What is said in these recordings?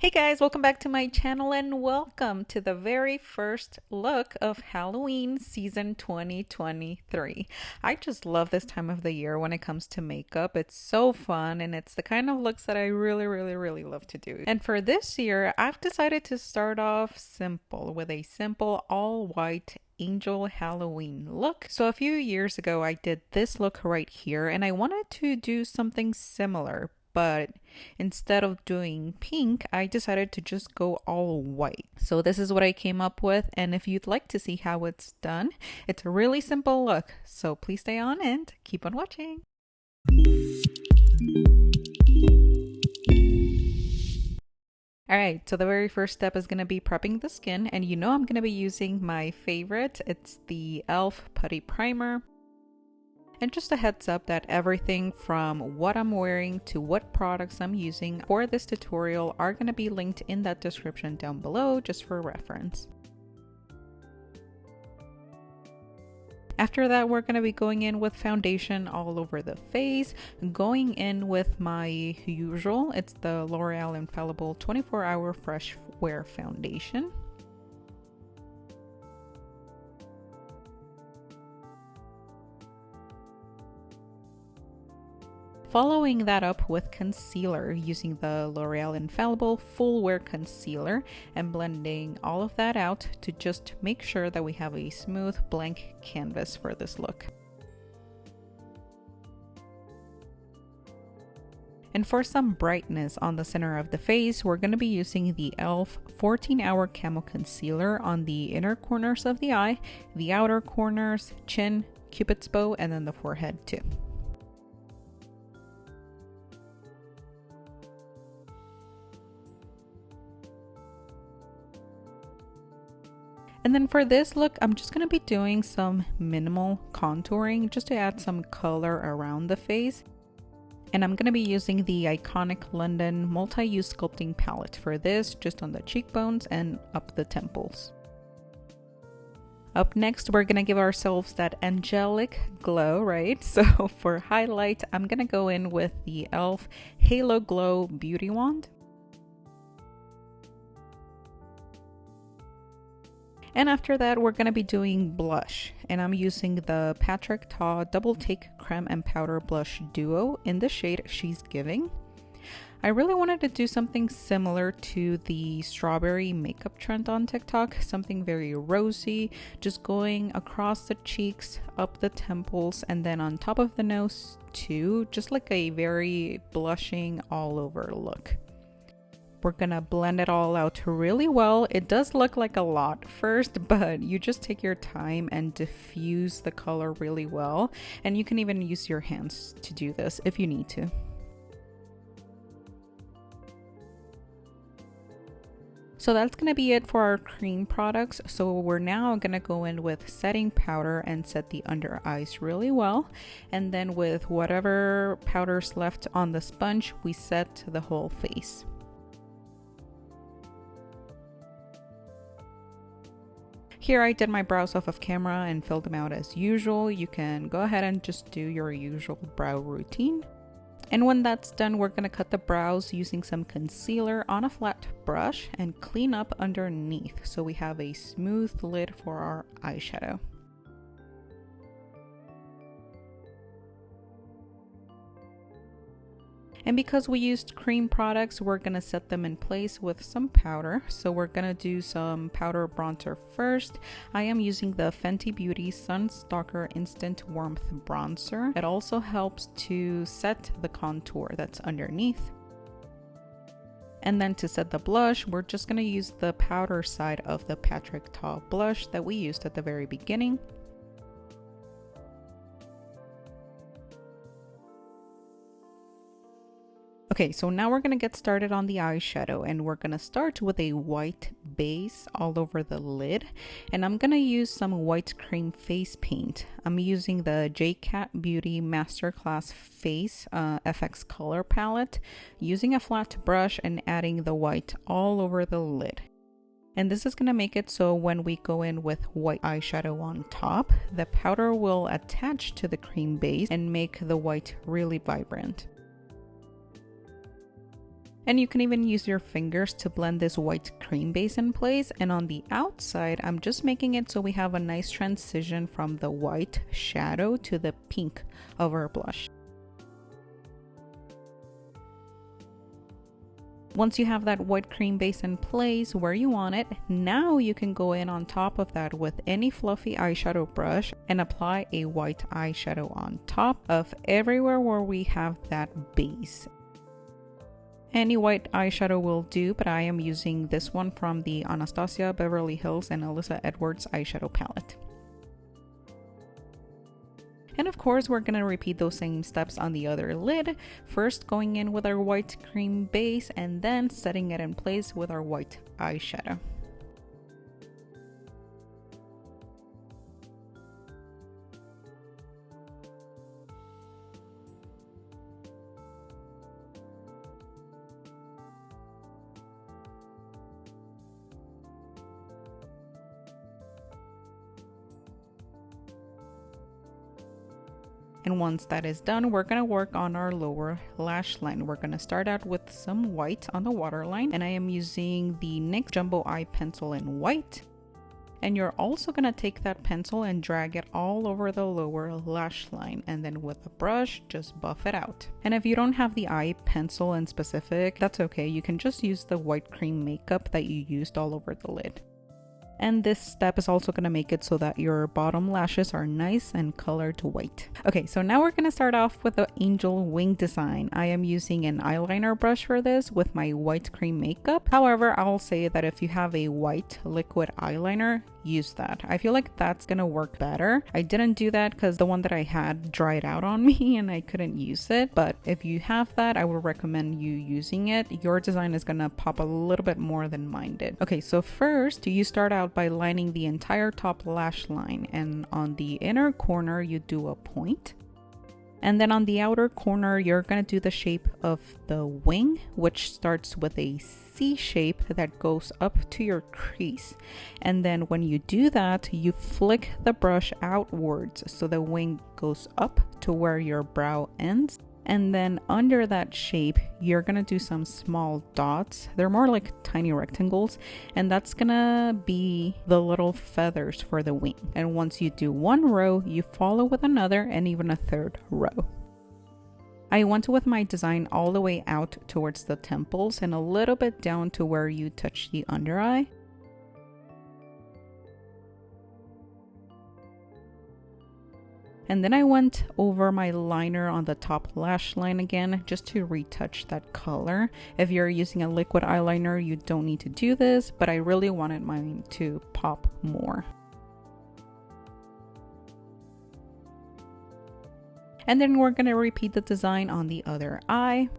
Hey guys, welcome back to my channel and welcome to the very first look of Halloween season 2023. I just love this time of the year when it comes to makeup. It's so fun and it's the kind of looks that I really love to do. And for this year, I've decided to start off simple with a simple all white Angel Halloween look. So a few years ago, I did this look right here and I wanted to do something similar. But instead of doing pink, I decided to just go all white. So this is what I came up with. And if you'd like to see how it's done, it's a really simple look. So please stay on and keep on watching. Alright, so the very first step is going to be prepping the skin. And you know I'm going to be using my favorite. It's the e.l.f. Putty Primer. And just a heads up that everything from what I'm wearing to what products I'm using for this tutorial are going to be linked in that description down below just for reference. After that, we're going to be going in with foundation all over the face, going in with my usual. It's the L'Oreal Infallible 24-Hour Fresh Wear Foundation. Following that up with concealer using the L'Oreal Infallible Full Wear Concealer and blending all of that out to just make sure that we have a smooth blank canvas for this look. And for some brightness on the center of the face, we're going to be using the e.l.f. 14-Hour Camo Concealer on the inner corners of the eye, the outer corners, chin, cupid's bow, and then the forehead too. And then for this look, I'm just going to be doing some minimal contouring just to add some color around the face. And I'm going to be using the iconic London multi-use sculpting palette for this, just on the cheekbones and up the temples. Up next, we're going to give ourselves that angelic glow, right? So for highlight, I'm going to go in with the e.l.f. Halo Glow Beauty Wand. And after that, we're going to be doing blush. And I'm using the Patrick Ta Double Take Creme and Powder Blush Duo in the shade She's Giving. I really wanted to do something similar to the strawberry makeup trend on TikTok. Something very rosy, just going across the cheeks, up the temples, and then on top of the nose too. Just like a very blushing all over look. We're gonna blend it all out really well. It does look like a lot first, but you just take your time and diffuse the color really well. And you can even use your hands to do this if you need to. So that's going to be it for our cream products. So we're now going to go in with setting powder and set the under eyes really well. And then with whatever powder's left on the sponge, we set the whole face. Here I did my brows off of camera and filled them out as usual. You can go ahead and just do your usual brow routine. And when that's done, we're going to cut the brows using some concealer on a flat brush and clean up underneath so we have a smooth lid for our eyeshadow. And because we used cream products, we're going to set them in place with some powder. So we're going to do some powder bronzer first. I am using the Fenty Beauty Sun Stalk'r Instant Warmth Bronzer. It also helps to set the contour that's underneath. And then to set the blush, we're just going to use the powder side of the Patrick Ta blush that we used at the very beginning. Okay, so now we're going to get started on the eyeshadow, and we're going to start with a white base all over the lid. And I'm going to use some white cream face paint. I'm using the JCat Beauty Masterclass Face FX color palette, using a flat brush and adding the white all over the lid. And this is going to make it so when we go in with white eyeshadow on top, the powder will attach to the cream base and make the white really vibrant. And you can even use your fingers to blend this white cream base in place. And on the outside, I'm just making it so we have a nice transition from the white shadow to the pink of our blush. Once you have that white cream base in place where you want it, now you can go in on top of that with any fluffy eyeshadow brush and apply a white eyeshadow on top of everywhere where we have that base. Any white eyeshadow will do, but I am using this one from the Anastasia, Beverly Hills, and Alyssa Edwards eyeshadow palette. And of course, we're going to repeat those same steps on the other lid. First going in with our white cream base and then setting it in place with our white eyeshadow. And once that is done, we're going to work on our lower lash line. We're going to start out with some white on the waterline, and I am using the NYX Jumbo Eye Pencil in white. And you're also going to take that pencil and drag it all over the lower lash line, and then with a brush, just buff it out. And if you don't have the eye pencil in specific, that's okay. You can just use the white cream makeup that you used all over the lid. And this step is also going to make it so that your bottom lashes are nice and colored white. Okay, so now we're going to start off with the angel wing design. I am using an eyeliner brush for this with my white cream makeup. However, I'll say that if you have a white liquid eyeliner, use that. I feel like that's gonna work better. I didn't do that because the one that I had dried out on me and I couldn't use it, but if you have that, I would recommend you using it. Your design is gonna pop a little bit more than mine did. Okay, so first you start out by lining the entire top lash line, and on the inner corner you do a point. And then on the outer corner, you're going to do the shape of the wing, which starts with a C shape that goes up to your crease. And then when you do that, you flick the brush outwards so the wing goes up to where your brow ends. And then under that shape, you're gonna do some small dots. They're more like tiny rectangles, and that's gonna be the little feathers for the wing. And once you do one row, you follow with another and even a third row. I went with my design all the way out towards the temples and a little bit down to where you touch the under eye. And then I went over my liner on the top lash line again just to retouch that color. If you're using a liquid eyeliner, you don't need to do this, but I really wanted mine to pop more. And then we're going to repeat the design on the other eye.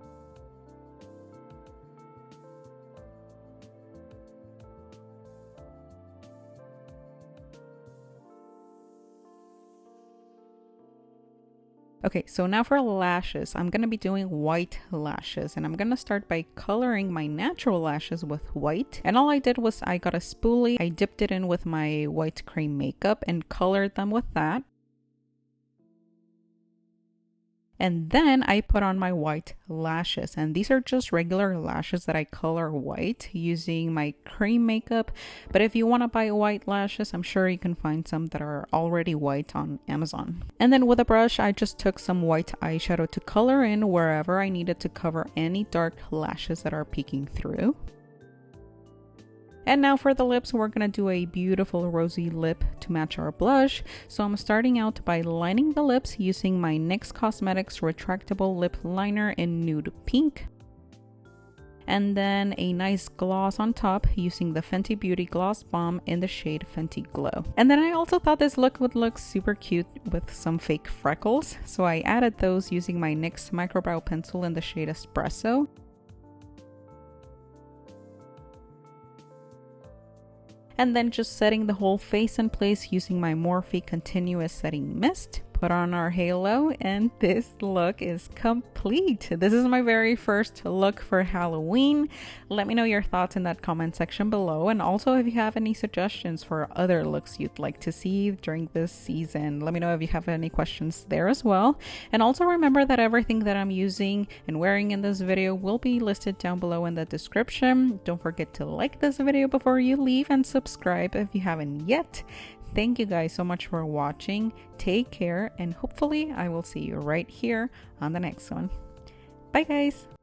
Okay, so now for lashes, I'm going to be doing white lashes, and I'm going to start by coloring my natural lashes with white. And all I did was I got a spoolie, I dipped it in with my white cream makeup and colored them with that. And then I put on my white lashes, and these are just regular lashes that I color white using my cream makeup. But if you want to buy white lashes, I'm sure you can find some that are already white on Amazon. And then with a brush, I just took some white eyeshadow to color in wherever I needed to cover any dark lashes that are peeking through. And now for the lips, we're going to do a beautiful rosy lip to match our blush. So I'm starting out by lining the lips using my NYX Cosmetics retractable lip liner in nude pink. And then a nice gloss on top using the Fenty Beauty Gloss Bomb in the shade Fenty Glow. And then I also thought this look would look super cute with some fake freckles. So I added those using my NYX Microbrow Pencil in the shade Espresso. And then just setting the whole face in place using my Morphe Continuous Setting Mist, put on our halo, and this look is complete. This is my very first look for Halloween. Let me know your thoughts in that comment section below, and also if you have any suggestions for other looks you'd like to see during this season. Let me know if you have any questions there as well. And also remember that everything that I'm using and wearing in this video will be listed down below in the description. Don't forget to like this video before you leave and subscribe if you haven't yet. Thank you guys so much for watching. Take care, and hopefully I will see you right here on the next one. Bye guys.